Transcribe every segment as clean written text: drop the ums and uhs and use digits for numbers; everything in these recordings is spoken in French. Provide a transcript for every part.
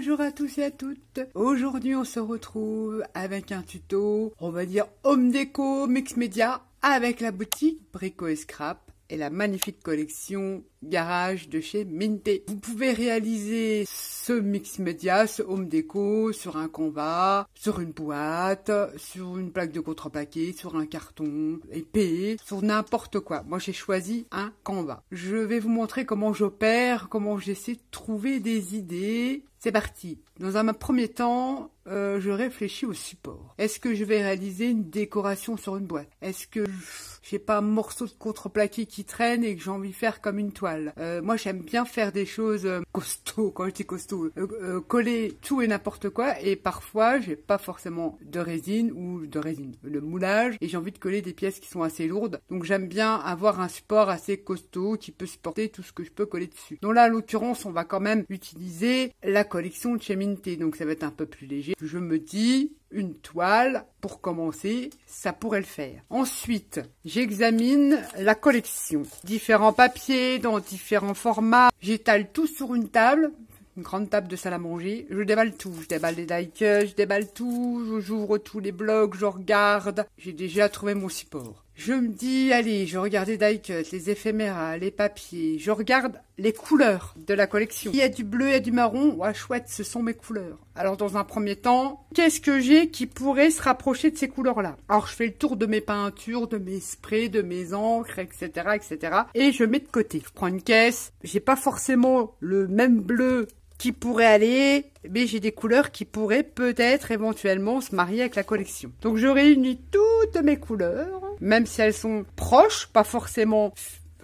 Bonjour à tous et à toutes. Aujourd'hui on se retrouve avec un tuto, on va dire home déco mix média avec la boutique Brico et Scrap et la magnifique collection Garage de chez Minté. Vous pouvez réaliser ce mix média, ce home déco sur un canevas, sur une boîte, sur une plaque de contreplaqué, sur un carton épais, sur n'importe quoi. Moi j'ai choisi un canevas. Je vais vous montrer comment j'opère, comment j'essaie de trouver des idées. C'est parti. Dans un premier temps, je réfléchis au support. Est-ce que je vais réaliser une décoration sur une boîte? Est-ce que j'ai pas un morceau de contreplaqué qui traîne et que j'ai envie de faire comme une toile? Moi, j'aime bien faire des choses costauds. Quand je dis costaud, coller tout et n'importe quoi. Et parfois, j'ai pas forcément de résine ou de résine, le moulage. Et j'ai envie de coller des pièces qui sont assez lourdes. Donc, j'aime bien avoir un support assez costaud qui peut supporter tout ce que je peux coller dessus. Donc là, en l'occurrence, on va quand même utiliser la collection de chez Minté. Donc, ça va être un peu plus léger. Je me dis, une toile, pour commencer, ça pourrait le faire. Ensuite, j'examine la collection. Différents papiers, dans différents formats. J'étale tout sur une table, une grande table de salle à manger. Je déballe tout. Je déballe les die cuts, je déballe tout, j'ouvre tous les blocs, je regarde. J'ai déjà trouvé mon support. Je me dis, allez, je regarde les die cuts, les éphéméras, les papiers. Je regarde les couleurs de la collection. Il y a du bleu, il y a du marron. Ouais, chouette, ce sont mes couleurs. Alors, dans un premier temps, qu'est-ce que j'ai qui pourrait se rapprocher de ces couleurs-là? Alors, je fais le tour de mes peintures, de mes sprays, de mes encres, etc., etc. Et je mets de côté. Je prends une caisse. J'ai pas forcément le même bleu qui pourrait aller, mais j'ai des couleurs qui pourraient peut-être éventuellement se marier avec la collection. Donc je réunis toutes mes couleurs, même si elles sont proches, pas forcément,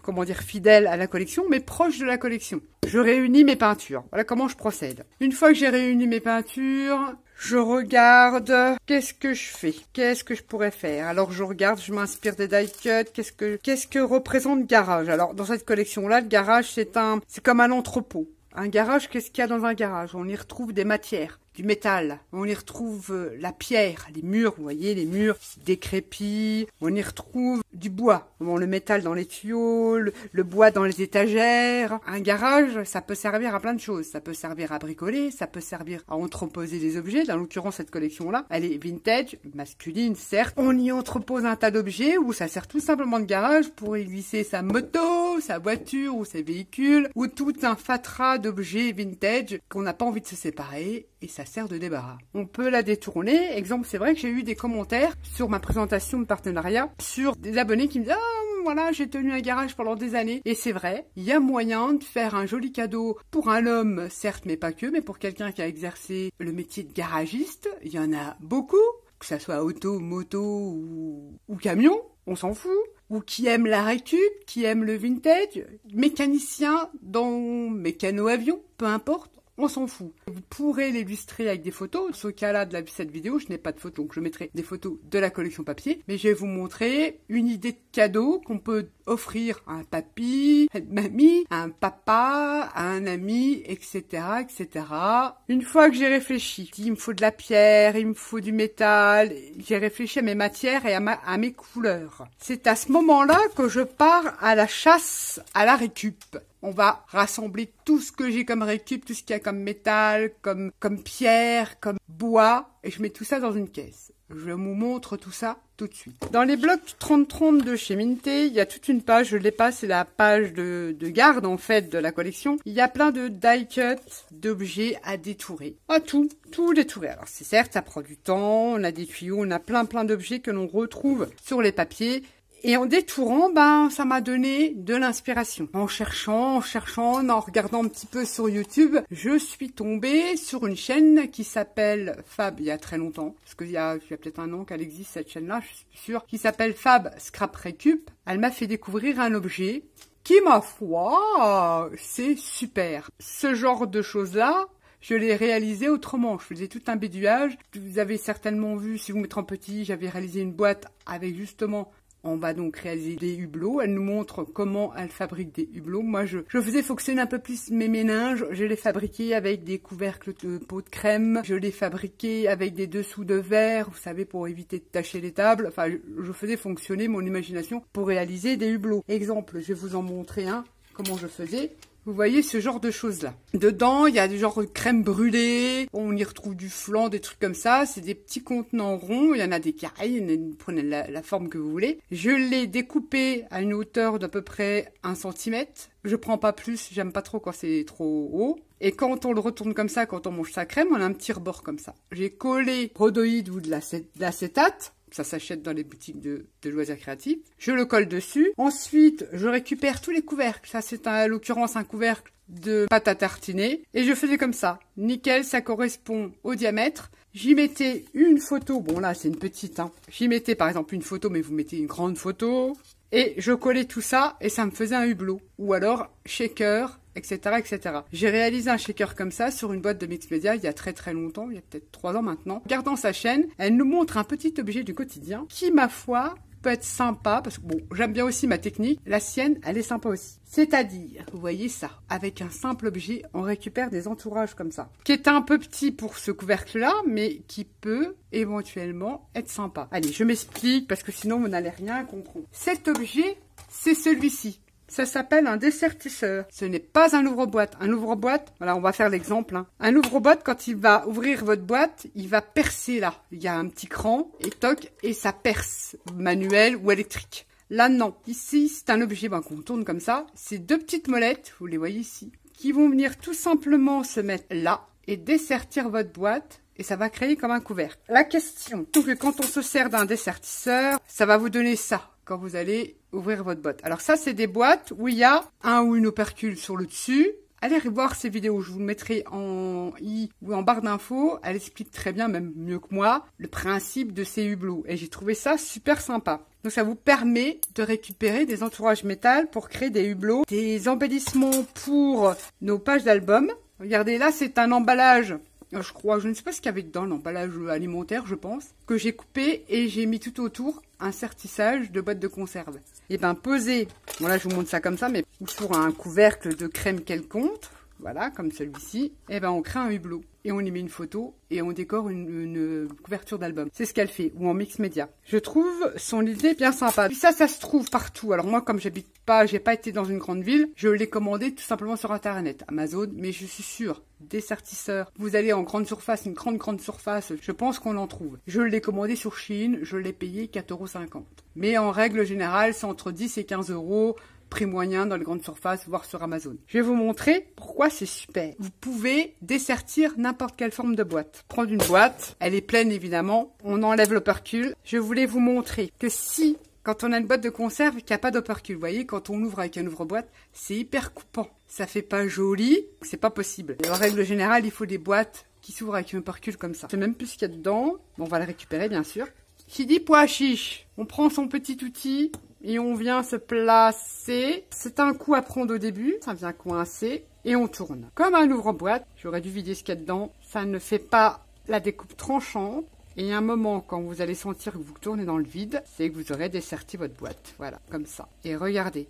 comment dire, fidèles à la collection, mais proches de la collection. Je réunis mes peintures. Voilà comment je procède. Une fois que j'ai réuni mes peintures, je regarde qu'est-ce que je fais, qu'est-ce que je pourrais faire. Alors je regarde, je m'inspire des die cuts, qu'est-ce que représente garage. Alors dans cette collection-là, le garage c'est comme un entrepôt. Un garage, qu'est-ce qu'il y a dans un garage? On y retrouve des matières, du métal, on y retrouve la pierre, les murs, vous voyez, les murs décrépits, on y retrouve du bois, le métal dans les tuyaux, le bois dans les étagères. Un garage, ça peut servir à plein de choses. Ça peut servir à bricoler, ça peut servir à entreposer des objets. Dans l'occurrence, cette collection-là, elle est vintage, masculine, certes. On y entrepose un tas d'objets où ça sert tout simplement de garage pour y glisser sa moto, sa voiture ou ses véhicules, ou tout un fatras d'objets vintage qu'on n'a pas envie de se séparer. Et ça sert de débarras. On peut la détourner. Exemple, c'est vrai que j'ai eu des commentaires sur ma présentation de partenariat sur des abonnés qui me disent « Ah, voilà, j'ai tenu un garage pendant des années. » Et c'est vrai, il y a moyen de faire un joli cadeau pour un homme, certes, mais pas que, mais pour quelqu'un qui a exercé le métier de garagiste. Il y en a beaucoup, que ça soit auto, moto ou camion, on s'en fout. Ou qui aime la récup, qui aime le vintage, mécanicien dans mécano-avion, peu importe. On s'en fout. Vous pourrez l'illustrer avec des photos. Dans ce cas-là de cette vidéo, je n'ai pas de photos, donc je mettrai des photos de la collection papier. Mais je vais vous montrer une idée de cadeau qu'on peut offrir à un papy, à une mamie, à un papa, à un ami, etc., etc. Une fois que j'ai réfléchi, il me faut de la pierre, il me faut du métal, j'ai réfléchi à mes matières et à mes couleurs. C'est à ce moment-là que je pars à la chasse à la récup. On va rassembler tout ce que j'ai comme récup, tout ce qu'il y a comme métal, comme pierre, comme bois, et je mets tout ça dans une caisse. Je vous montre tout ça tout de suite. Dans les blocs 30-30 de chez Minté, il y a toute une page, je l'ai pas, c'est la page de garde en fait de la collection. Il y a plein de die cuts, d'objets à détourer. Ah, tout détourer. Alors c'est certes, ça prend du temps, on a des tuyaux, on a plein d'objets que l'on retrouve sur les papiers. Et en détourant, ça m'a donné de l'inspiration. En cherchant, en regardant un petit peu sur YouTube, je suis tombée sur une chaîne qui s'appelle Fab, il y a très longtemps, parce qu'il y a peut-être un an qu'elle existe cette chaîne-là, je suis sûre, qui s'appelle Fab Scrap Récup. Elle m'a fait découvrir un objet qui, ma foi, c'est super. Ce genre de choses-là, je l'ai réalisé autrement. Je faisais tout un béduage. Vous avez certainement vu, si vous mettez en petit, j'avais réalisé une boîte avec justement... On va donc réaliser des hublots. Elle nous montre comment elle fabrique des hublots. Moi, je faisais fonctionner un peu plus mes méninges. Je les fabriquais avec des couvercles de pot de crème. Je les fabriquais avec des dessous de verre, vous savez, pour éviter de tacher les tables. Enfin, je faisais fonctionner mon imagination pour réaliser des hublots. Exemple, je vais vous en montrer un. Comment je faisais. Vous voyez ce genre de choses-là. Dedans, il y a du genre crème brûlée. On y retrouve du flan, des trucs comme ça. C'est des petits contenants ronds. Il y en a des carrés. Vous prenez la forme que vous voulez. Je l'ai découpé à une hauteur d'à peu près 1 cm. Je prends pas plus. J'aime pas trop quand c'est trop haut. Et quand on le retourne comme ça, quand on mange sa crème, on a un petit rebord comme ça. J'ai collé rhodoïde ou de l'acétate. Ça s'achète dans les boutiques de loisirs créatifs. Je le colle dessus. Ensuite, je récupère tous les couvercles. Ça, c'est à l'occurrence un couvercle de pâte à tartiner. Et je faisais comme ça. Nickel, ça correspond au diamètre. J'y mettais une photo. Bon, là, c'est une petite. Hein. J'y mettais par exemple une photo, mais vous mettez une grande photo. Et je collais tout ça et ça me faisait un hublot. Ou alors, shaker, etc., etc. J'ai réalisé un shaker comme ça sur une boîte de Mix Media il y a très très longtemps, il y a peut-être 3 ans maintenant. Regardant sa chaîne, elle nous montre un petit objet du quotidien qui, ma foi, peut être sympa, parce que bon, j'aime bien aussi ma technique. La sienne, elle est sympa aussi. C'est-à-dire, vous voyez ça, avec un simple objet, on récupère des entourages comme ça, qui est un peu petit pour ce couvercle-là, mais qui peut éventuellement être sympa. Allez, je m'explique, parce que sinon vous n'allez rien comprendre. Cet objet, c'est celui-ci. Ça s'appelle un dessertisseur. Ce n'est pas un ouvre-boîte. Un ouvre-boîte, voilà, on va faire l'exemple. Hein. Un ouvre-boîte, quand il va ouvrir votre boîte, il va percer là. Il y a un petit cran, et toc, et ça perce, manuel ou électrique. Là, non. Ici, c'est un objet qu'on tourne comme ça. C'est 2 petites molettes, vous les voyez ici, qui vont venir tout simplement se mettre là et dessertir votre boîte. Et ça va créer comme un couvercle. La question, donc quand on se sert d'un dessertisseur, ça va vous donner ça quand vous allez ouvrir votre boîte. Alors ça, c'est des boîtes où il y a un ou une opercule sur le dessus. Allez revoir ces vidéos, je vous le mettrai en i ou en barre d'infos. Elle explique très bien, même mieux que moi, le principe de ces hublots. Et j'ai trouvé ça super sympa. Donc ça vous permet de récupérer des entourages métal pour créer des hublots, des embellissements pour nos pages d'album. Regardez, là, c'est un emballage. Je crois, je ne sais pas ce qu'il y avait dedans, l'emballage alimentaire, je pense, que j'ai coupé et j'ai mis tout autour un sertissage de boîte de conserve. Et bien, posé, bon là je vous montre ça comme ça, mais sur un couvercle de crème quelconque, voilà, comme celui-ci, et ben on crée un hublot. Et on y met une photo et on décore une couverture d'album. C'est ce qu'elle fait, ou en mix média. Je trouve son idée bien sympa. Puis ça se trouve partout. Alors moi, comme j'habite pas, j'ai pas été dans une grande ville, je l'ai commandé tout simplement sur Internet, Amazon, mais je suis sûre, dessertisseur. Vous allez en grande surface, une grande surface, je pense qu'on en trouve. Je l'ai commandé sur Shein, je l'ai payé 4,50 €. Mais en règle générale, c'est entre 10 et 15 €. Prix moyen dans les grandes surfaces, voire sur Amazon. Je vais vous montrer pourquoi c'est super. Vous pouvez dessertir n'importe quelle forme de boîte. Prendre une boîte, elle est pleine évidemment, on enlève l'opercule. Je voulais vous montrer que si, quand on a une boîte de conserve qu'il n'y a pas d'opercule, vous voyez, quand on ouvre avec un ouvre-boîte, c'est hyper coupant. Ça fait pas joli, c'est pas possible. Et en règle générale, il faut des boîtes qui s'ouvrent avec un opercule comme ça. Je sais même plus ce qu'il y a dedans. Bon, on va le récupérer bien sûr. Qui dit pois chiche, on prend son petit outil et on vient se placer. C'est un coup à prendre au début, ça vient coincer et on tourne. Comme un ouvre-boîte, j'aurais dû vider ce qu'il y a dedans. Ça ne fait pas la découpe tranchante. Et un moment, quand vous allez sentir que vous tournez dans le vide, c'est que vous aurez desserti votre boîte. Voilà, comme ça. Et regardez.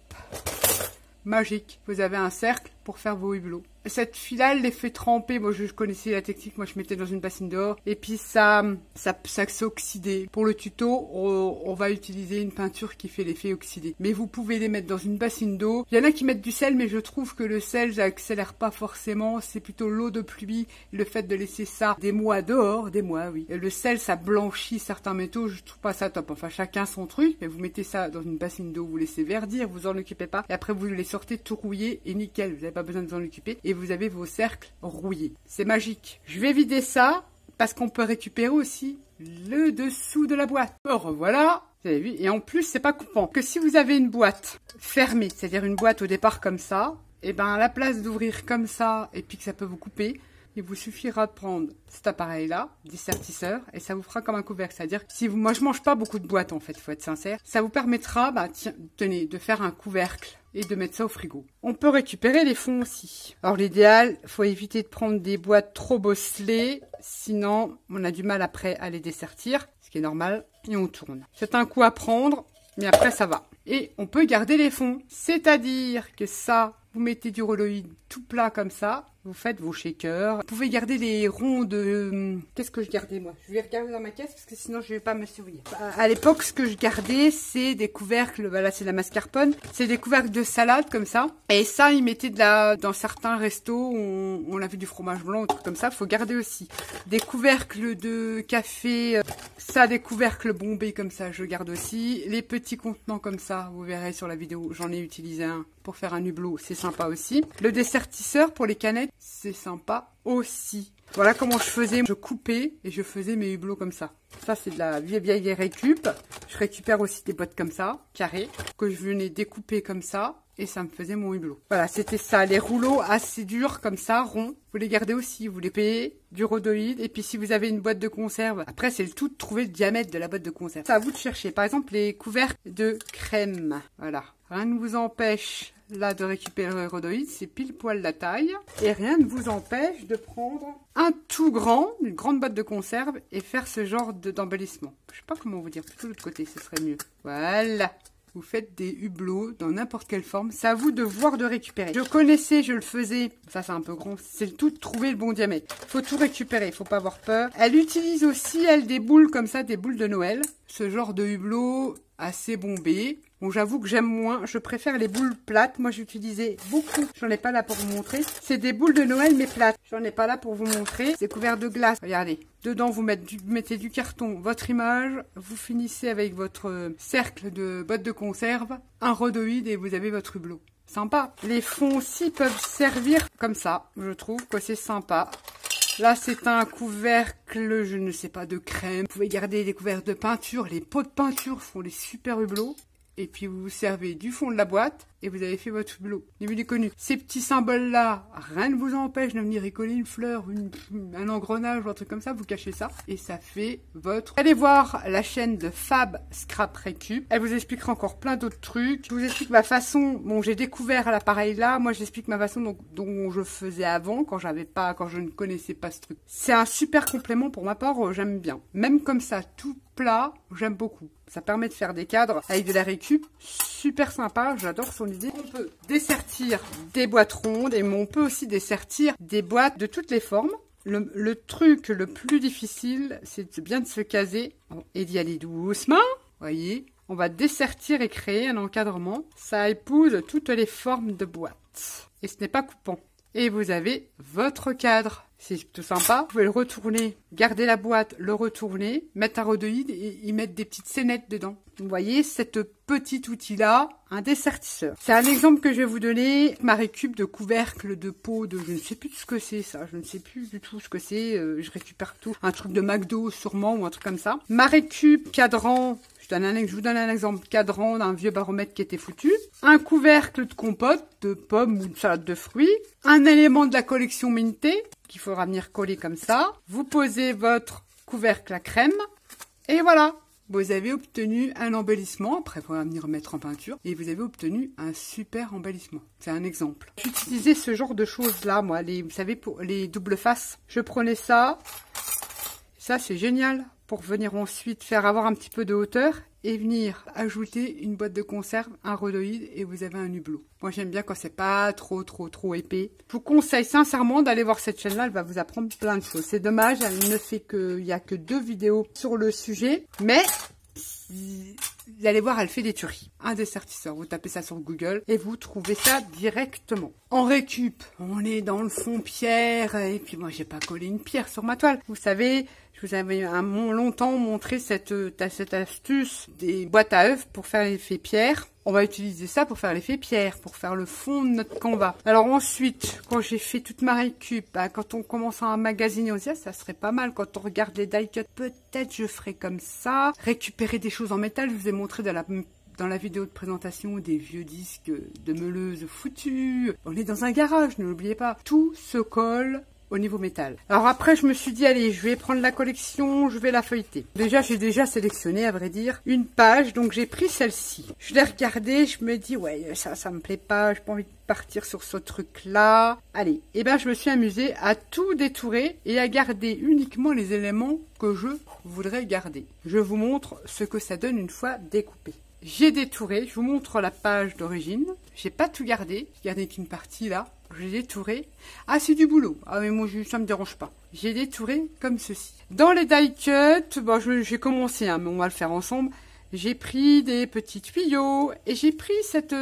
Magique. Vous avez un cercle pour faire vos hublots. Cette fille-là, elle les fait tremper. Moi, je connaissais la technique. Moi, je mettais dans une bassine dehors. Et puis, ça s'est oxydé. Pour le tuto, on va utiliser une peinture qui fait l'effet oxydé. Mais vous pouvez les mettre dans une bassine d'eau. Il y en a qui mettent du sel, mais je trouve que le sel, ça accélère pas forcément. C'est plutôt l'eau de pluie. Le fait de laisser ça des mois dehors, des mois, oui. Et le sel, ça blanchit certains métaux. Je trouve pas ça top. Enfin, chacun son truc. Mais vous mettez ça dans une bassine d'eau, vous laissez verdir, vous en occupez pas. Et après, vous les sortez tout rouillés et nickel. Vous n'avez pas besoin de vous en occuper. Et vous avez vos cercles rouillés. C'est magique. Je vais vider ça parce qu'on peut récupérer aussi le dessous de la boîte. Me revoilà. Vous avez vu? Et en plus, c'est pas coupant. Que si vous avez une boîte fermée, c'est-à-dire une boîte au départ comme ça, et ben à la place d'ouvrir comme ça et puis que ça peut vous couper, il vous suffira de prendre cet appareil-là, dessertisseur, et ça vous fera comme un couvercle. C'est-à-dire que si vous, moi je mange pas beaucoup de boîtes en fait, faut être sincère, ça vous permettra, tiens, tenez, de faire un couvercle et de mettre ça au frigo. On peut récupérer les fonds aussi. Alors l'idéal, faut éviter de prendre des boîtes trop bosselées, sinon on a du mal après à les dessertir, ce qui est normal, et on tourne. C'est un coup à prendre, mais après ça va. Et on peut garder les fonds, c'est-à-dire que ça, vous mettez du rhodoïde tout plat comme ça, vous faites vos shakers. Vous pouvez garder les ronds de... Qu'est-ce que je gardais moi? Je vais regarder dans ma caisse parce que sinon je vais pas me souvenir. À l'époque, ce que je gardais, c'est des couvercles, voilà, c'est la mascarpone, c'est des couvercles de salade comme ça. Et ça, ils mettaient dans certains restos, on a vu du fromage blanc, ou trucs comme ça, faut garder aussi. Des couvercles de café, ça, des couvercles bombés comme ça, je garde aussi. Les petits contenants comme ça, vous verrez sur la vidéo, j'en ai utilisé un pour faire un hublot, c'est sympa aussi. Le dessertisseur pour les canettes, c'est sympa aussi. Voilà comment je faisais, je coupais et je faisais mes hublots comme ça. Ça, c'est de la vieille récup. Je récupère aussi des boîtes comme ça, carrées, que je venais découper comme ça. Et ça me faisait mon hublot. Voilà, c'était ça. Les rouleaux assez durs, comme ça, ronds. Vous les gardez aussi. Vous les payez du rhodoïde. Et puis, si vous avez une boîte de conserve, après, c'est le tout de trouver le diamètre de la boîte de conserve. C'est à vous de chercher. Par exemple, les couvercles de crème. Voilà. Rien ne vous empêche, là, de récupérer le rhodoïde. C'est pile poil la taille. Et rien ne vous empêche de prendre un tout grand, une grande boîte de conserve et faire ce genre d'embellissement. Je sais pas comment vous dire. Plutôt de l'autre côté, ce serait mieux. Voilà. Vous faites des hublots dans n'importe quelle forme. C'est à vous de voir, de récupérer. Je connaissais, je le faisais. Ça, c'est un peu grand. C'est le tout de trouver le bon diamètre. Faut tout récupérer. Faut pas avoir peur. Elle utilise aussi, elle, des boules comme ça, des boules de Noël. Ce genre de hublot assez bombé. Bon, j'avoue que j'aime moins. Je préfère les boules plates. Moi, j'utilisais beaucoup. J'en ai pas là pour vous montrer. C'est des boules de Noël, mais plates. J'en ai pas là pour vous montrer. C'est couvert de glace. Regardez. Dedans, vous mettez du carton, votre image. Vous finissez avec votre cercle de boîte de conserve, un rhodoïde et vous avez votre hublot. Sympa. Les fonds aussi peuvent servir comme ça. Je trouve que c'est sympa. Là, c'est un couvercle, je ne sais pas, de crème. Vous pouvez garder des couvercles de peinture. Les pots de peinture font des super hublots. Et puis, vous vous servez du fond de la boîte et vous avez fait votre hublot. Ni vu ni connu. Ces petits symboles-là, rien ne vous empêche de venir y coller une fleur, un engrenage ou un truc comme ça. Vous cachez ça et ça fait votre... Allez voir la chaîne de Fab Scrap Récup. Elle vous expliquera encore plein d'autres trucs. Je vous explique ma façon... Bon, j'ai découvert l'appareil là. Moi, j'explique ma façon dont je faisais avant quand je ne connaissais pas ce truc. C'est un super complément pour ma part. J'aime bien. Même comme ça, tout plat, j'aime beaucoup. Ça permet de faire des cadres avec de la récup. Super sympa, j'adore son idée. On peut dessertir des boîtes rondes et on peut aussi dessertir des boîtes de toutes les formes. Le truc le plus difficile, c'est bien de se caser et d'y aller doucement. Voyez, on va dessertir et créer un encadrement. Ça épouse toutes les formes de boîtes. Et ce n'est pas coupant. Et vous avez votre cadre. C'est tout sympa. Vous pouvez le retourner, garder la boîte, le retourner, mettre un rhodoïde et y mettre des petites scénettes dedans. Vous voyez, cette petit outil-là, un dessertisseur. C'est un exemple que je vais vous donner. Ma récup de couvercle, de pot, de je ne sais plus ce que c'est ça. Je ne sais plus du tout ce que c'est. Je récupère tout. Un truc de McDo sûrement ou un truc comme ça. Ma récup, cadran. Je vous donne un exemple cadran d'un vieux baromètre qui était foutu. Un couvercle de compote, de pommes ou de salade de fruits. Un élément de la collection Minté qu'il faudra venir coller comme ça. Vous posez votre couvercle à crème. Et voilà, vous avez obtenu un embellissement. Après, il faudra venir mettre en peinture. Et vous avez obtenu un super embellissement. C'est un exemple. J'utilisais ce genre de choses-là, moi. Vous savez, pour les doubles faces. Je prenais ça. Ça, c'est génial. Pour venir ensuite faire avoir un petit peu de hauteur et venir ajouter une boîte de conserve, un rhodoïde et vous avez un hublot. Moi j'aime bien quand c'est pas trop épais. Je vous conseille sincèrement d'aller voir cette chaîne-là, elle va vous apprendre plein de choses. C'est dommage, elle ne fait il y a que 2 vidéos sur le sujet, mais vous allez voir, elle fait des tueries. Un dessertisseur, vous tapez ça sur Google et vous trouvez ça directement. En récup, on est dans le fond pierre et puis moi j'ai pas collé une pierre sur ma toile. Vous savez, je vous avais longtemps montré cette astuce des boîtes à œufs pour faire l'effet pierre. On va utiliser ça pour faire l'effet pierre, pour faire le fond de notre canevas. Alors ensuite, quand j'ai fait toute ma récup, quand on commence à magasiner aussi, ça serait pas mal. Quand on regarde les die cuts, peut-être je ferai comme ça. Récupérer des choses en métal, je vous ai montré dans la vidéo de présentation des vieux disques de meuleuse foutus. On est dans un garage, ne l'oubliez pas. Tout se colle au niveau métal. Alors après, je me suis dit, allez, je vais prendre la collection, je vais la feuilleter. Déjà, j'ai déjà sélectionné, à vrai dire, une page, donc j'ai pris celle-ci. Je l'ai regardée, je me dis, ouais, ça me plaît pas, j'ai pas envie de partir sur ce truc-là. Allez, et ben, je me suis amusée à tout détourer et à garder uniquement les éléments que je voudrais garder. Je vous montre ce que ça donne une fois découpé. j'ai détouré, je vous montre la page d'origine. J'ai pas tout gardé, j'ai gardé qu'une partie là. J'ai détouré. Ah, c'est du boulot. Ah, mais moi, ça me dérange pas. J'ai détouré comme ceci. Dans les die cuts, bon, j'ai commencé, hein, mais on va le faire ensemble. J'ai pris des petits tuyaux et j'ai pris cet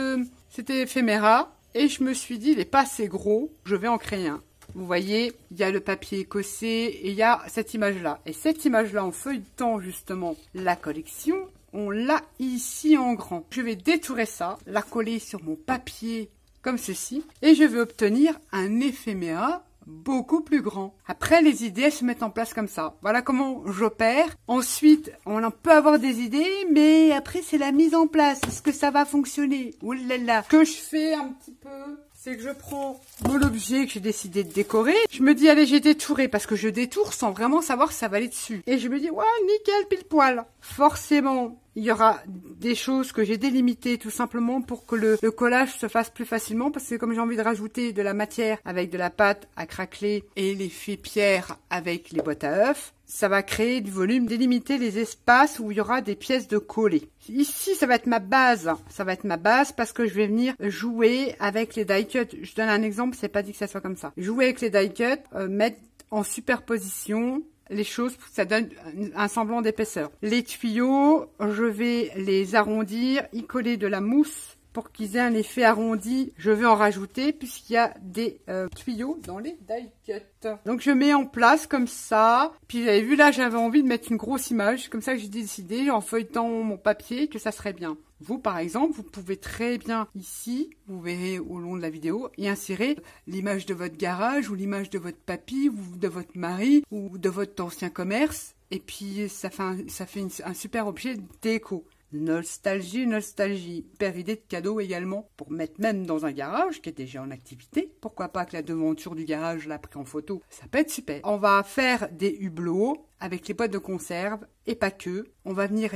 éphéméra et je me suis dit, il est pas assez gros, je vais en créer un. Vous voyez, il y a le papier écossais et il y a cette image-là. Et cette image-là, en feuilletant justement la collection, on l'a ici en grand. Je vais détourer ça, la coller sur mon papier comme ceci, et je vais obtenir un éphéméra beaucoup plus grand. Après, les idées, elles se mettent en place comme ça. Voilà comment j'opère. Ensuite, on en peut avoir des idées, mais après, c'est la mise en place. Est-ce que ça va fonctionner? Ouh là là. Ce que je fais un petit peu, c'est que je prends mon objet que j'ai décidé de décorer. Je me dis, allez, j'ai détouré, parce que je détourne sans vraiment savoir si ça va aller dessus. Et je me dis, ouais, nickel, pile poil. Forcément, il y aura des choses que j'ai délimitées tout simplement pour que le collage se fasse plus facilement, parce que comme j'ai envie de rajouter de la matière avec de la pâte à craqueler et l'effet pierre avec les boîtes à œufs, ça va créer du volume, délimiter les espaces où il y aura des pièces de coller. Ici, ça va être ma base. Ça va être ma base parce que je vais venir jouer avec les die cuts. Je donne un exemple, c'est pas dit que ça soit comme ça. Jouer avec les die cuts, mettre en superposition les choses, ça donne un semblant d'épaisseur. Les tuyaux, je vais les arrondir, y coller de la mousse pour qu'ils aient un effet arrondi. Je vais en rajouter puisqu'il y a des tuyaux dans les die cuts. Donc je mets en place comme ça. Puis vous avez vu là, j'avais envie de mettre une grosse image. Comme ça que j'ai décidé en feuilletant mon papier que ça serait bien. Vous, par exemple, vous pouvez très bien ici, vous verrez au long de la vidéo, y insérer l'image de votre garage ou l'image de votre papy ou de votre mari ou de votre ancien commerce. Et puis, ça fait un super objet déco. Nostalgie, nostalgie. Super idée de cadeau également pour mettre même dans un garage qui est déjà en activité. Pourquoi pas que la devanture du garage l'a pris en photo. Ça peut être super. On va faire des hublots avec les boîtes de conserve et pas que. On va venir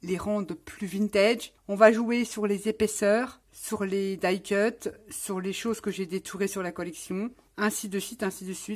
les rendre plus vintage. On va jouer sur les épaisseurs, sur les die cuts, sur les choses que j'ai détourées sur la collection, ainsi de suite,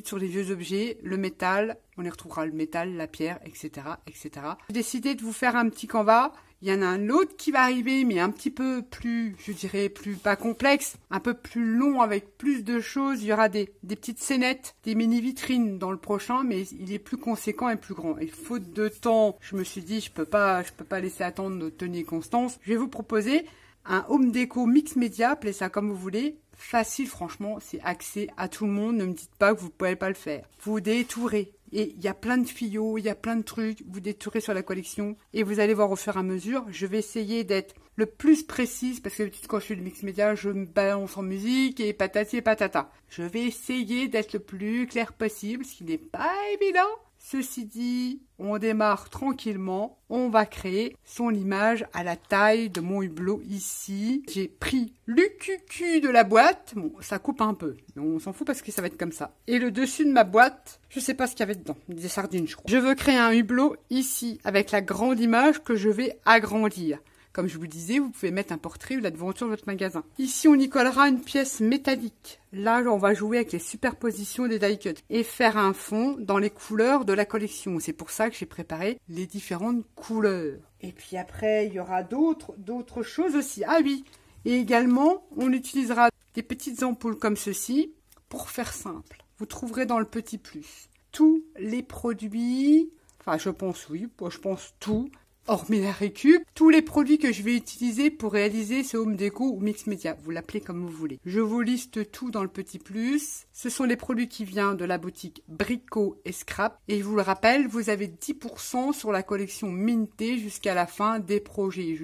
sur les vieux objets, le métal, on y retrouvera le métal, la pierre, etc., etc. J'ai décidé de vous faire un petit canevas. Il y en a un autre qui va arriver, mais un petit peu plus, je dirais, plus pas complexe, un peu plus long avec plus de choses. Il y aura des petites scénettes, des mini-vitrines dans le prochain, mais il est plus conséquent et plus grand. Et faute de temps, je me suis dit, je peux pas laisser attendre notre Tony et Constance. Je vais vous proposer un home déco mix média, appelez ça comme vous voulez. Facile, franchement, c'est accès à tout le monde. Ne me dites pas que vous ne pouvez pas le faire. Vous détourez. Et il y a plein de tuyaux, il y a plein de trucs. Vous détourez sur la collection et vous allez voir au fur et à mesure. Je vais essayer d'être le plus précise parce que quand je fais le mix média, je me balance en musique et patati et patata. Je vais essayer d'être le plus clair possible, ce qui n'est pas évident. Ceci dit, on démarre tranquillement. On va créer son image à la taille de mon hublot ici. J'ai pris l'UQQ de la boîte. Bon, ça coupe un peu, mais on s'en fout parce que ça va être comme ça. Et le dessus de ma boîte, je sais pas ce qu'il y avait dedans. Des sardines, je crois. Je veux créer un hublot ici avec la grande image que je vais agrandir. Comme je vous disais, vous pouvez mettre un portrait ou la devanture de votre magasin. Ici, on y collera une pièce métallique. Là, on va jouer avec les superpositions des die cuts et faire un fond dans les couleurs de la collection. C'est pour ça que j'ai préparé les différentes couleurs. Et puis après, il y aura d'autres choses aussi. Ah oui, et également, on utilisera des petites ampoules comme ceci pour faire simple. Vous trouverez dans le petit plus tous les produits, enfin je pense oui, je pense tout, hormis la récup, tous les produits que je vais utiliser pour réaliser ce home déco ou mix média, vous l'appelez comme vous voulez. Je vous liste tout dans le petit plus. Ce sont les produits qui viennent de la boutique Brico et Scrap. Et je vous le rappelle, vous avez 10% sur la collection Minté jusqu'à la fin des projets.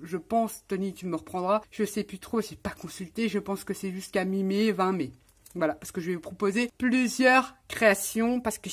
Je pense, Tony, tu me reprendras, je sais plus trop, j'ai pas consulté, je pense que c'est jusqu'à mi-mai, 20 mai. Voilà, parce que je vais vous proposer plusieurs créations, parce que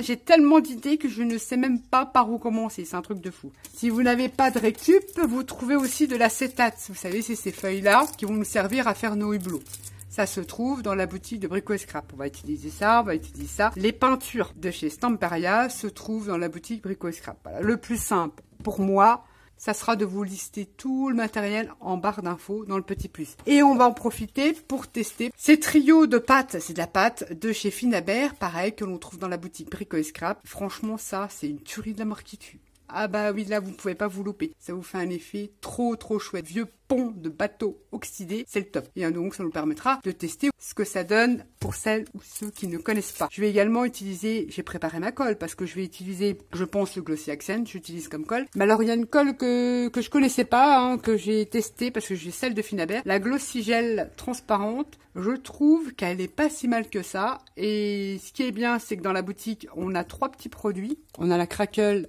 j'ai tellement d'idées que je ne sais même pas par où commencer, c'est un truc de fou. Si vous n'avez pas de récup, vous trouvez aussi de l'acétate. Vous savez, c'est ces feuilles-là qui vont nous servir à faire nos hublots. Ça se trouve dans la boutique de Brico et Scrap. On va utiliser ça, on va utiliser ça. Les peintures de chez Stamperia se trouvent dans la boutique Brico et Scrap. Voilà, le plus simple pour moi, ça sera de vous lister tout le matériel en barre d'infos dans le petit plus. Et on va en profiter pour tester ces trios de pâtes. C'est de la pâte de chez Finabert, pareil, que l'on trouve dans la boutique Brico et Scrap. Franchement, ça, c'est une tuerie de la mort qui tue. Ah bah oui, là vous pouvez pas vous louper. Ça vous fait un effet trop chouette. Vieux pont de bateau oxydé, c'est le top. Et donc ça nous permettra de tester ce que ça donne pour celles ou ceux qui ne connaissent pas. Je vais également utiliser, j'ai préparé ma colle parce que je vais utiliser, je pense, le Glossy Accent, j'utilise comme colle. Mais alors il y a une colle que je connaissais pas, hein, que j'ai testée parce que j'ai celle de Finabert, la Glossy Gel transparente. Je trouve qu'elle est pas si mal que ça. Et ce qui est bien, c'est que dans la boutique, on a 3 petits produits. On a la Crackle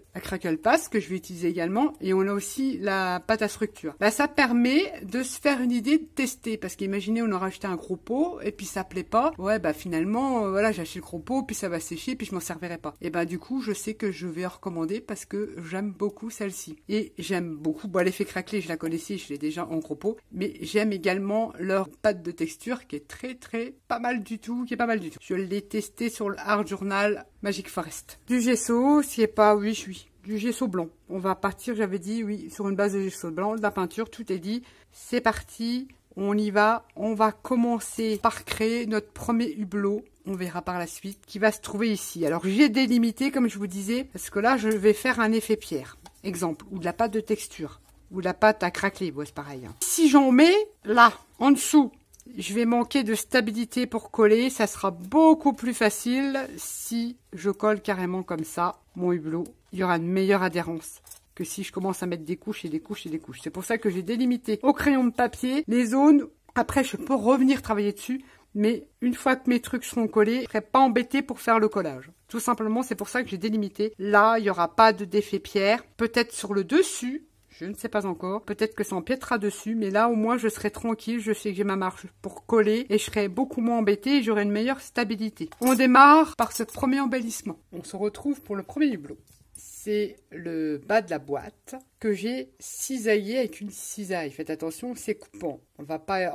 Paste que je vais utiliser également. Et on a aussi la pâte à structure. Là, ça permet de se faire une idée de tester. Parce qu'imaginez, on aura acheté un gros pot et puis ça plaît pas. Ouais, bah finalement, voilà, j'ai acheté le gros pot, puis ça va sécher, puis je m'en servirai pas. Et bah du coup, je sais que je vais en recommander parce que j'aime beaucoup celle-ci. Et j'aime beaucoup, bon, l'effet craquelé, je la connaissais, je l'ai déjà en gros pot. Mais j'aime également leur pâte de texture qui est très pas mal du tout, Je l'ai testé sur le Art Journal Magic Forest. Du gesso, c'est pas, oui, du gesso blanc. On va partir, j'avais dit, oui, sur une base de gesso blanc, de la peinture, tout est dit. C'est parti, on y va. On va commencer par créer notre premier hublot. On verra par la suite, qui va se trouver ici. Alors, j'ai délimité, comme je vous disais, parce que là, je vais faire un effet pierre. Exemple, ou de la pâte de texture, ou de la pâte à craqueler, ouais, c'est pareil. Hein. Si j'en mets, là, en dessous, je vais manquer de stabilité pour coller. Ça sera beaucoup plus facile si je colle carrément comme ça mon hublot. Il y aura une meilleure adhérence que si je commence à mettre des couches et des couches et des couches. C'est pour ça que j'ai délimité au crayon de papier les zones. Après, je peux revenir travailler dessus. Mais une fois que mes trucs seront collés, je ne serai pas embêtée pour faire le collage. Tout simplement, c'est pour ça que j'ai délimité. Là, il n'y aura pas d'effet pierre. Peut-être sur le dessus. Je ne sais pas encore. Peut-être que ça empiétera dessus, mais là, au moins, je serai tranquille. Je sais que j'ai ma marge pour coller et je serai beaucoup moins embêtée et j'aurai une meilleure stabilité. On démarre par ce premier embellissement. On se retrouve pour le premier hublot. C'est le bas de la boîte que j'ai cisaillé avec une cisaille. Faites attention, c'est coupant. On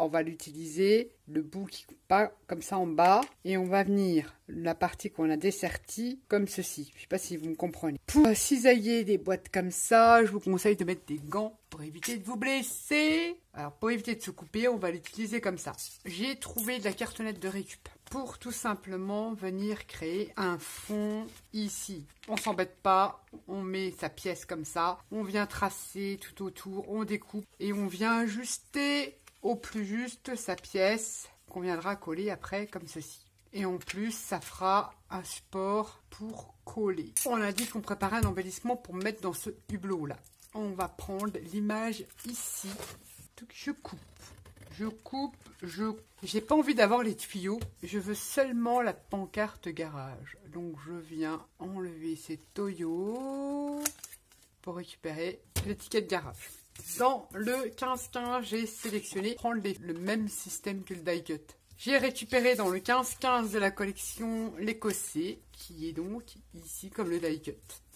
va l'utiliser, le bout qui coupe pas, comme ça en bas. Et on va venir, la partie qu'on a dessertie, comme ceci. Je sais pas si vous me comprenez. Pour cisailler des boîtes comme ça, je vous conseille de mettre des gants pour éviter de vous blesser. Alors, pour éviter de se couper, on va l'utiliser comme ça. J'ai trouvé de la cartonnette de récup pour tout simplement venir créer un fond ici. On s'embête pas, on met sa pièce comme ça, on vient tracer tout autour, on découpe et on vient ajuster au plus juste sa pièce qu'on viendra coller après comme ceci. Et en plus, ça fera un support pour coller. On a dit qu'on préparait un embellissement pour mettre dans ce hublot là. On va prendre l'image ici. Je coupe. J'ai pas envie d'avoir les tuyaux, je veux seulement la pancarte garage. Donc je viens enlever ces tuyaux pour récupérer l'étiquette garage. Dans le 15-15, j'ai sélectionné prendre le même système que le die cut. J'ai récupéré dans le 15-15 de la collection l'écossais, qui est donc ici comme le die cut.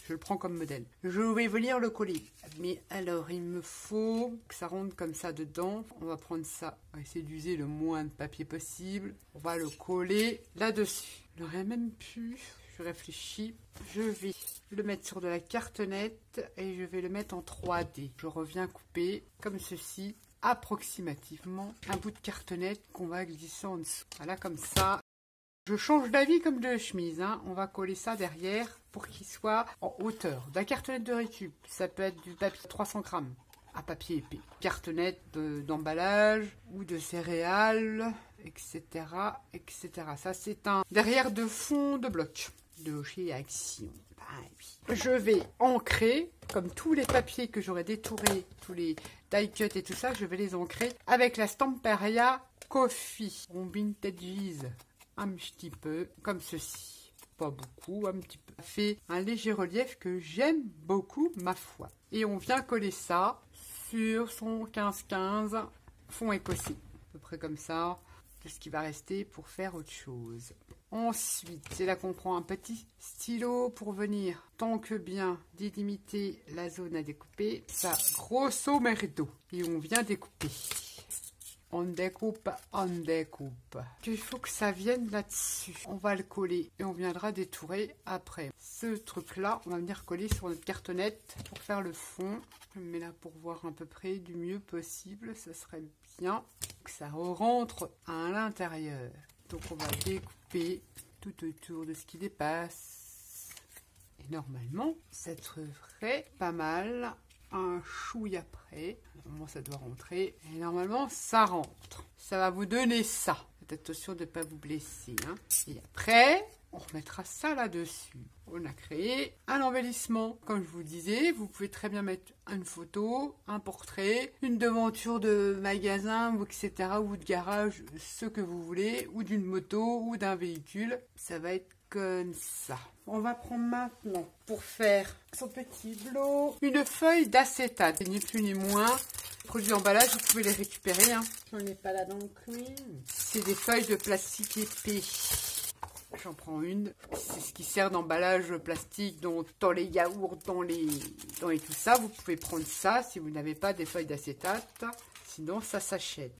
Je le prends comme modèle. Je vais venir le coller. Mais alors, il me faut que ça rentre comme ça dedans. On va prendre ça. On va essayer d'user le moins de papier possible. On va le coller là-dessus. J'aurais même pu. Je réfléchis. Je vais le mettre sur de la cartonnette et je vais le mettre en 3D. Je reviens couper comme ceci, approximativement, un bout de cartonnette qu'on va glisser en dessous. Voilà, comme ça. Je change d'avis comme de chemise, hein. On va coller ça derrière pour qu'il soit en hauteur. De la cartonnette de récup, ça peut être du papier 300 grammes à papier épais. Cartonnette d'emballage ou de céréales, etc., etc. Ça, c'est un derrière de fond de bloc de chez Action. Je vais ancrer, comme tous les papiers que j'aurais détourés, tous les die cut et tout ça, je vais les ancrer avec la Stamperia Coffee. On vintageise un petit peu, comme ceci. Pas beaucoup, un petit peu. Ça fait un léger relief que j'aime beaucoup, ma foi. Et on vient coller ça sur son 15-15 fond écossais. À peu près comme ça. C'est ce qui va rester pour faire autre chose. Ensuite, c'est là qu'on prend un petit stylo pour venir, tant que bien, délimiter la zone à découper. Ça, grosso merdo. Et on vient découper. On découpe, on découpe. Il faut que ça vienne là-dessus. On va le coller et on viendra détourer après. Ce truc-là, on va venir coller sur notre cartonnette pour faire le fond. Je me mets là pour voir à peu près du mieux possible. Ça serait bien que ça rentre à l'intérieur. Donc on va découper tout autour de ce qui dépasse. Et normalement, ça devrait pas mal. Un chouille après. Normalement, ça doit rentrer. Et normalement, ça rentre. Ça va vous donner ça. Faites attention de ne pas vous blesser. Hein. Et après, on remettra ça là-dessus. On a créé un embellissement. Comme je vous disais, vous pouvez très bien mettre une photo, un portrait, une devanture de magasin, ou etc. ou de garage, ce que vous voulez, ou d'une moto, ou d'un véhicule. Ça va être comme ça. On va prendre maintenant, pour faire son petit blot, une feuille d'acétate. Ni plus ni moins. Les produits d'emballage, vous pouvez les récupérer. Hein. J'en ai pas là non plus. C'est des feuilles de plastique épais. J'en prends une. C'est ce qui sert d'emballage plastique dans les yaourts, dans les tout ça. Vous pouvez prendre ça si vous n'avez pas des feuilles d'acétate. Sinon, ça s'achète.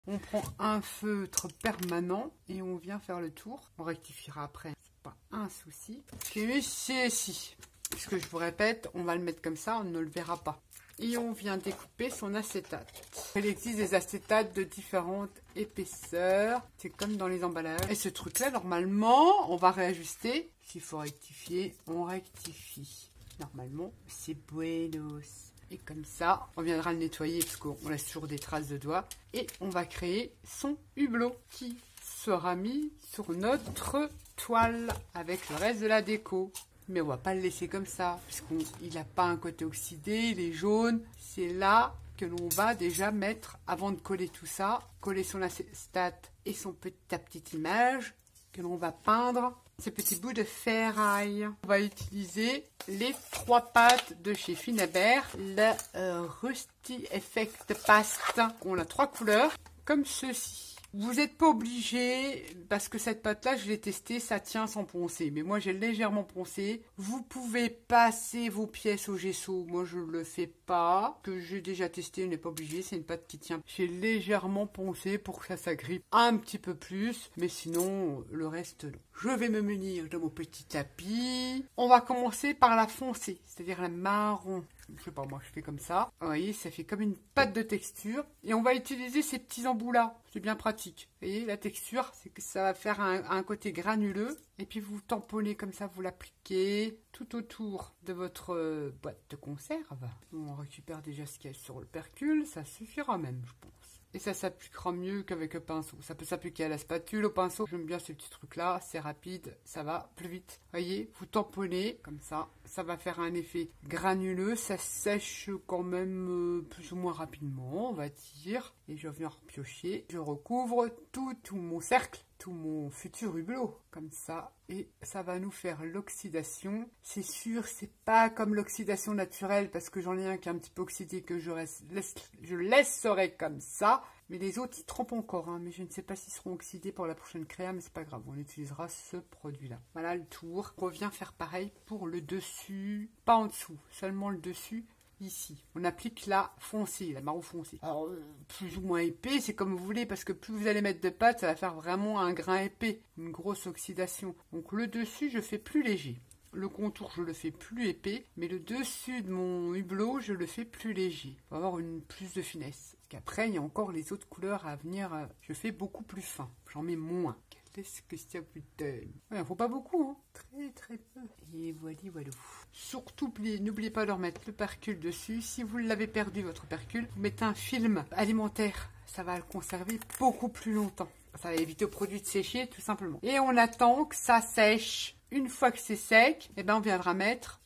On prend un feutre permanent et on vient faire le tour. On rectifiera après, c'est pas un souci. Et c'est ici. Puisque je vous répète, on va le mettre comme ça, on ne le verra pas. Et on vient découper son acétate. Il existe des acétates de différentes épaisseurs. C'est comme dans les emballages. Et ce truc-là, normalement, on va réajuster. S'il faut rectifier, on rectifie. Normalement, c'est buenos. Et comme ça, on viendra le nettoyer parce qu'on laisse toujours des traces de doigts. Et on va créer son hublot qui sera mis sur notre toile avec le reste de la déco. Mais on va pas le laisser comme ça puisqu'il n'a pas un côté oxydé, il est jaune. C'est là que l'on va déjà mettre, avant de coller tout ça, coller son acétate et son petite image que l'on va peindre. Ces petits bouts de ferraille. On va utiliser les 3 pâtes de chez Finabert, le Rusty Effect Paste. On a 3 couleurs, comme ceci. Vous n'êtes pas obligé, parce que cette pâte-là, je l'ai testée, ça tient sans poncer. Mais moi, j'ai légèrement poncé. Vous pouvez passer vos pièces au gesso. Moi, je ne le fais pas. Que j'ai déjà testé, on n'est pas obligé. C'est une pâte qui tient. J'ai légèrement poncé pour que ça s'agrippe un petit peu plus. Mais sinon, le reste, non. Je vais me munir de mon petit tapis. On va commencer par la foncée, c'est-à-dire la marron. Je sais pas, moi je fais comme ça. Vous voyez, ça fait comme une pâte de texture. Et on va utiliser ces petits embouts là. C'est bien pratique. Vous voyez, la texture, c'est que ça va faire un côté granuleux. Et puis vous tamponnez comme ça, vous l'appliquez tout autour de votre boîte de conserve. On récupère déjà ce qu'il y a sur le percule. Ça suffira même, je pense. Et ça s'appliquera mieux qu'avec un pinceau. Ça peut s'appliquer à la spatule, au pinceau. J'aime bien ces petits trucs-là. C'est rapide, ça va plus vite. Voyez, vous tamponnez comme ça. Ça va faire un effet granuleux. Ça sèche quand même plus ou moins rapidement, on va dire. Et je viens repiocher. Je recouvre tout mon cercle, tout mon futur hublot. Comme ça. Et ça va nous faire l'oxydation. C'est sûr, c'est pas comme l'oxydation naturelle parce que j'en ai un qui est un petit peu oxydé que je laisserai comme ça. Mais les autres, ils trempent encore. Hein. Mais je ne sais pas s'ils seront oxydés pour la prochaine créa, mais c'est pas grave. On utilisera ce produit-là. Voilà le tour. On revient faire pareil pour le dessus. Pas en dessous, seulement le dessus. Ici, on applique la foncée, la marron foncé. Alors, plus ou moins épais, c'est comme vous voulez, parce que plus vous allez mettre de pâte, ça va faire vraiment un grain épais, une grosse oxydation. Donc le dessus, je fais plus léger. Le contour, je le fais plus épais, mais le dessus de mon hublot, je le fais plus léger, pour avoir plus de finesse. Parce qu'après, il y a encore les autres couleurs à venir, je fais beaucoup plus fin, j'en mets moins. Qu'est-ce que c'est putain. Il n'en faut pas beaucoup, hein. Très très peu. Et voilà. Surtout, n'oubliez pas de remettre le percule dessus. Si vous l'avez perdu, votre percule, vous mettez un film alimentaire. Ça va le conserver beaucoup plus longtemps. Ça va éviter au produit de sécher, tout simplement. Et on attend que ça sèche. Une fois que c'est sec, eh ben on viendra mettre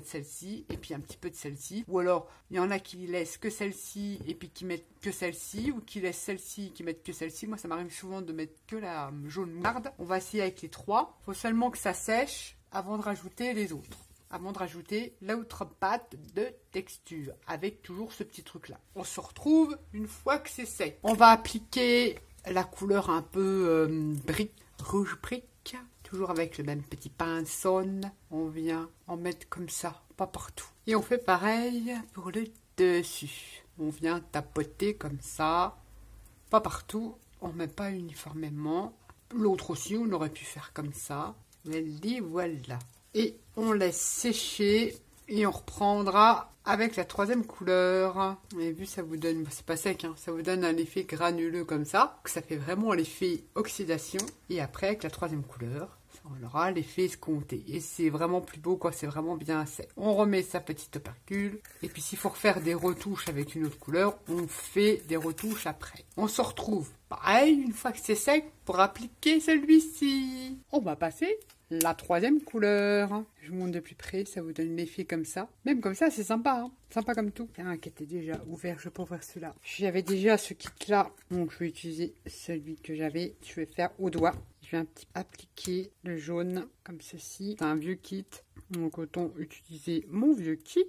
celle-ci et puis un petit peu de celle-ci. Ou alors, il y en a qui laissent que celle-ci et puis qui mettent que celle-ci. Ou qui laissent celle-ci et qui mettent que celle-ci. Moi, ça m'arrive souvent de mettre que la jaune moutarde. On va essayer avec les 3. Il faut seulement que ça sèche avant de rajouter les autres. Avant de rajouter l'autre pâte de texture. Avec toujours ce petit truc-là. On se retrouve une fois que c'est sec. On va appliquer la couleur un peu rouge brique. Toujours avec le même petit pinceau, on vient en mettre comme ça, pas partout. Et on fait pareil pour le dessus. On vient tapoter comme ça, pas partout, on ne met pas uniformément. L'autre aussi, on aurait pu faire comme ça. Mais voilà. Et on laisse sécher et on reprendra avec la 3e couleur. Vous avez vu, ça vous donne, c'est pas sec, hein, ça vous donne un effet granuleux comme ça. Ça fait vraiment l'effet oxydation. Et après, avec la 3e couleur, On aura l'effet escompté. Et c'est vraiment plus beau quand c'est vraiment bien sec. On remet sa petite opercule. Et puis s'il faut refaire des retouches avec une autre couleur, on fait des retouches après. On se retrouve pareil une fois que c'est sec pour appliquer celui-ci. On va passer la troisième couleur. Je vous montre de plus près, ça vous donne l'effet comme ça. Même comme ça, c'est sympa, hein, sympa comme tout. Il y en a un qui était déjà ouvert, je peux ouvrir celui-là. J'avais déjà ce kit-là, donc je vais utiliser celui que j'avais. Je vais faire au doigt. Je vais un petit peu appliquer le jaune comme ceci. C'est un vieux kit, donc autant utiliser mon vieux kit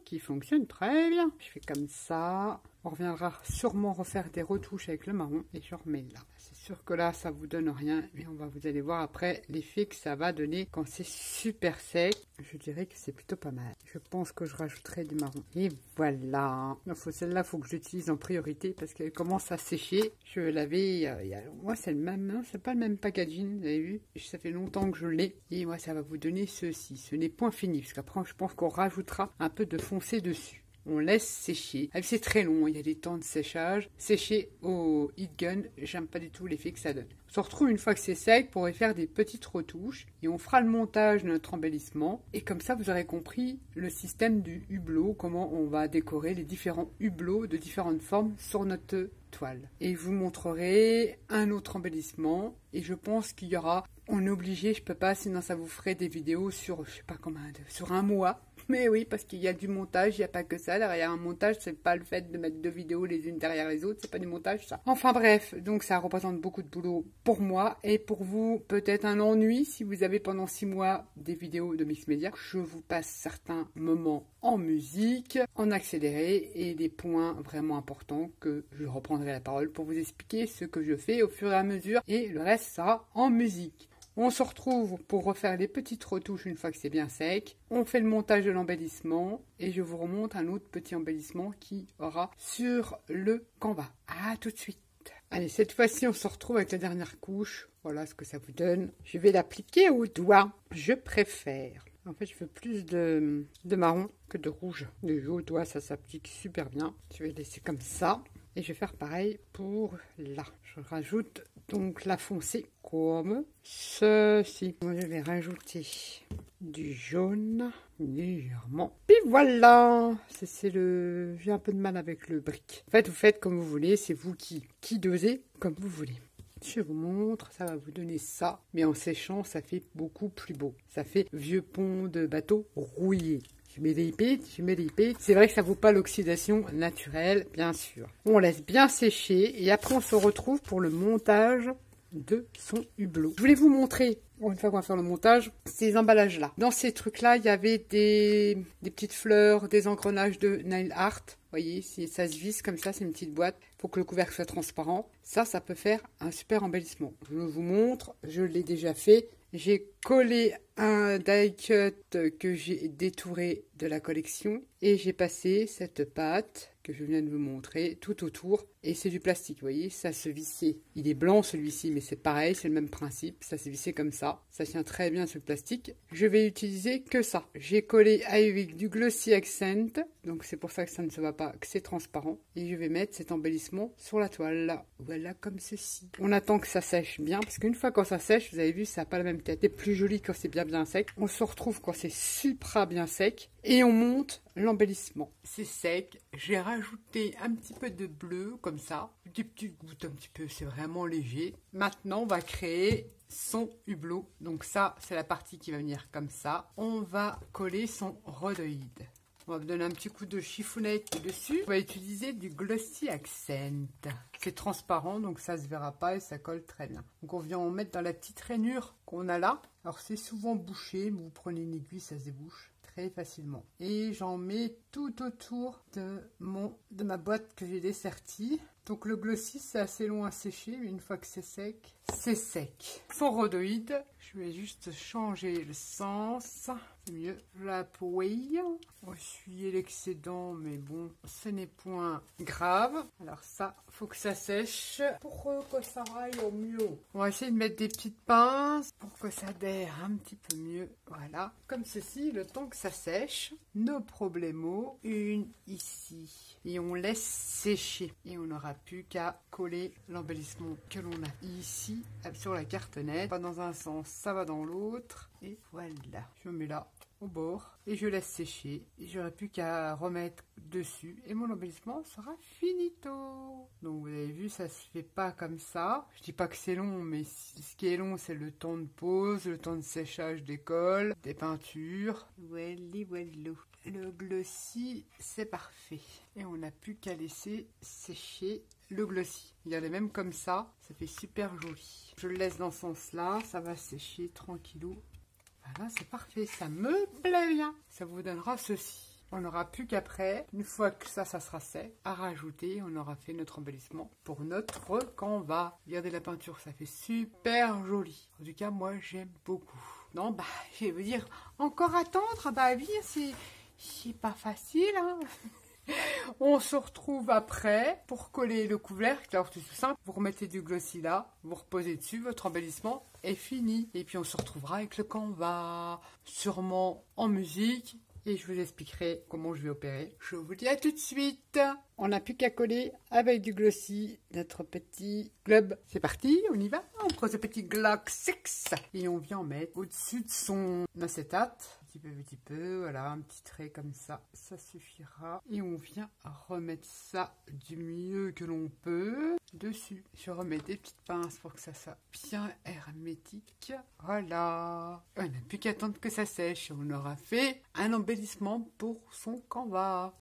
qui fonctionne très bien. Je fais comme ça. On reviendra sûrement refaire des retouches avec le marron et je remets là. C'est sûr que là, ça vous donne rien, mais vous allez voir après l'effet que ça va donner quand c'est super sec. Je dirais que c'est plutôt pas mal. Je pense que je rajouterai du marron. Et voilà. Celle-là, il faut que je l'utilise en priorité parce qu'elle commence à sécher. Je l'avais, moi c'est le même, hein, c'est pas le même packaging, vous avez vu. Ça fait longtemps que je l'ai. Et moi, ça va vous donner ceci. Ce n'est point fini parce qu'après, je pense qu'on rajoutera un peu de foncé dessus. On laisse sécher. C'est très long, il y a des temps de séchage. Sécher au heat gun, j'aime pas du tout l'effet que ça donne. On se retrouve une fois que c'est sec pour y faire des petites retouches et on fera le montage de notre embellissement. Et comme ça, vous aurez compris le système du hublot, comment on va décorer les différents hublots de différentes formes sur notre toile. Et je vous montrerai un autre embellissement et je pense qu'il y aura, on est obligé, je peux pas, sinon ça vous ferait des vidéos sur, je sais pas comment, sur un mois. Mais oui, parce qu'il y a du montage, il n'y a pas que ça. Derrière un montage, c'est pas le fait de mettre deux vidéos les unes derrière les autres, c'est pas du montage ça. Enfin bref, donc ça représente beaucoup de boulot pour moi et pour vous, peut-être un ennui si vous avez pendant 6 mois des vidéos de Mix Media. Je vous passe certains moments en musique, en accéléré et des points vraiment importants que je reprendrai la parole pour vous expliquer ce que je fais au fur et à mesure et le reste sera en musique. On se retrouve pour refaire les petites retouches une fois que c'est bien sec. On fait le montage de l'embellissement et je vous remonte un autre petit embellissement qui aura sur le canevas. À tout de suite. Allez, cette fois-ci, on se retrouve avec la dernière couche. Voilà ce que ça vous donne. Je vais l'appliquer au doigt. Je préfère. En fait, je veux plus de marron que de rouge. Le au doigt, ça s'applique super bien. Je vais laisser comme ça. Et je vais faire pareil pour là. Je rajoute donc la foncée comme ceci. Je vais rajouter du jaune légèrement. Puis voilà. J'ai un peu de mal avec le brick. En fait, vous faites comme vous voulez. C'est vous qui dosez comme vous voulez. Je vous montre, ça va vous donner ça. Mais en séchant, ça fait beaucoup plus beau. Ça fait vieux pont de bateau rouillé. Je mets des épées, C'est vrai que ça ne vaut pas l'oxydation naturelle, bien sûr. On laisse bien sécher et après on se retrouve pour le montage de son hublot. Je voulais vous montrer, une fois qu'on va faire le montage, ces emballages-là. Dans ces trucs-là, il y avait des petites fleurs, des engrenages de nail art. Vous voyez, si ça se visse comme ça, c'est une petite boîte. Il faut que le couvercle soit transparent. Ça peut faire un super embellissement. Je vous montre, je l'ai déjà fait. J'ai collé un die cut que j'ai détouré de la collection et j'ai passé cette pâte que je viens de vous montrer tout autour et c'est du plastique, vous voyez, ça se vissait. Il est blanc celui-ci mais c'est pareil, c'est le même principe, ça se vissait comme ça, ça tient très bien sur le plastique. Je vais utiliser que ça. J'ai collé avec du glossy accent, donc c'est pour ça que ça ne se voit pas, que c'est transparent et je vais mettre cet embellissement sur la toile là, voilà comme ceci. On attend que ça sèche bien parce qu'une fois quand ça sèche, vous avez vu, ça n'a pas la même tête. C'est plus joli quand c'est bien sec. On se retrouve quand c'est supra bien sec et on monte l'embellissement. C'est sec, j'ai rajouté un petit peu de bleu comme ça, des petites gouttes un petit peu, c'est vraiment léger. Maintenant on va créer son hublot, donc ça c'est la partie qui va venir comme ça. On va coller son rhodoïde. On va donner un petit coup de chiffonnette dessus. On va utiliser du glossy accent. C'est transparent, donc ça se verra pas et ça colle très bien. Donc on vient en mettre dans la petite rainure qu'on a là. Alors c'est souvent bouché, mais vous prenez une aiguille, ça se débouche très facilement. Et j'en mets tout autour de ma boîte que j'ai dessertie. Donc le glossy c'est assez long à sécher, mais une fois que c'est sec, c'est sec. Son rhodoïde, je vais juste changer le sens. C'est mieux. Je l'appuie. On va essuyer l'excédent, mais bon, ce n'est point grave. Alors ça, faut que ça sèche pour que ça aille au mieux. On va essayer de mettre des petites pinces pour que ça adhère un petit peu mieux. Voilà, comme ceci, le temps que ça sèche. No problemo. Une ici. Et on laisse sécher. Et on aura n'aura plus qu'à coller l'embellissement que l'on a ici sur la cartonnette. Pas dans un sens, ça va dans l'autre. Et voilà, je mets là au bord et je laisse sécher. Et j'aurai plus qu'à remettre dessus et mon embellissement sera finito. Donc vous avez vu, ça se fait pas comme ça. Je dis pas que c'est long, mais ce qui est long, c'est le temps de pose, le temps de séchage des cols, des peintures. Voilà, voilà. Le glossy, c'est parfait. Et on n'a plus qu'à laisser sécher le glossy. Regardez, même comme ça fait super joli. Je le laisse dans ce sens-là, ça va sécher tranquillou. Voilà, c'est parfait, ça me plaît bien. Ça vous donnera ceci. On n'aura plus qu'après, une fois que ça sera sec, à rajouter, on aura fait notre embellissement pour notre canvas. Regardez la peinture, ça fait super joli. En tout cas, moi, j'aime beaucoup. Non, bah, je vais vous dire, encore attendre, bah oui, c'est pas facile, hein. On se retrouve après pour coller le couvercle. Alors c'est tout simple, vous remettez du glossy là, vous reposez dessus, votre embellissement est fini. Et puis on se retrouvera avec le canvas, sûrement en musique. Et je vous expliquerai comment je vais opérer. Je vous dis à tout de suite. On n'a plus qu'à coller avec du glossy notre petit globe. C'est parti, on y va. On prend ce petit Glock 6 et on vient en mettre au-dessus de son acétate. Petit peu, voilà, un petit trait comme ça, ça suffira. Et on vient remettre ça du mieux que l'on peut dessus. Je remets des petites pinces pour que ça soit bien hermétique. Voilà. On n'a plus qu'à attendre que ça sèche. On aura fait un embellissement pour son canvas.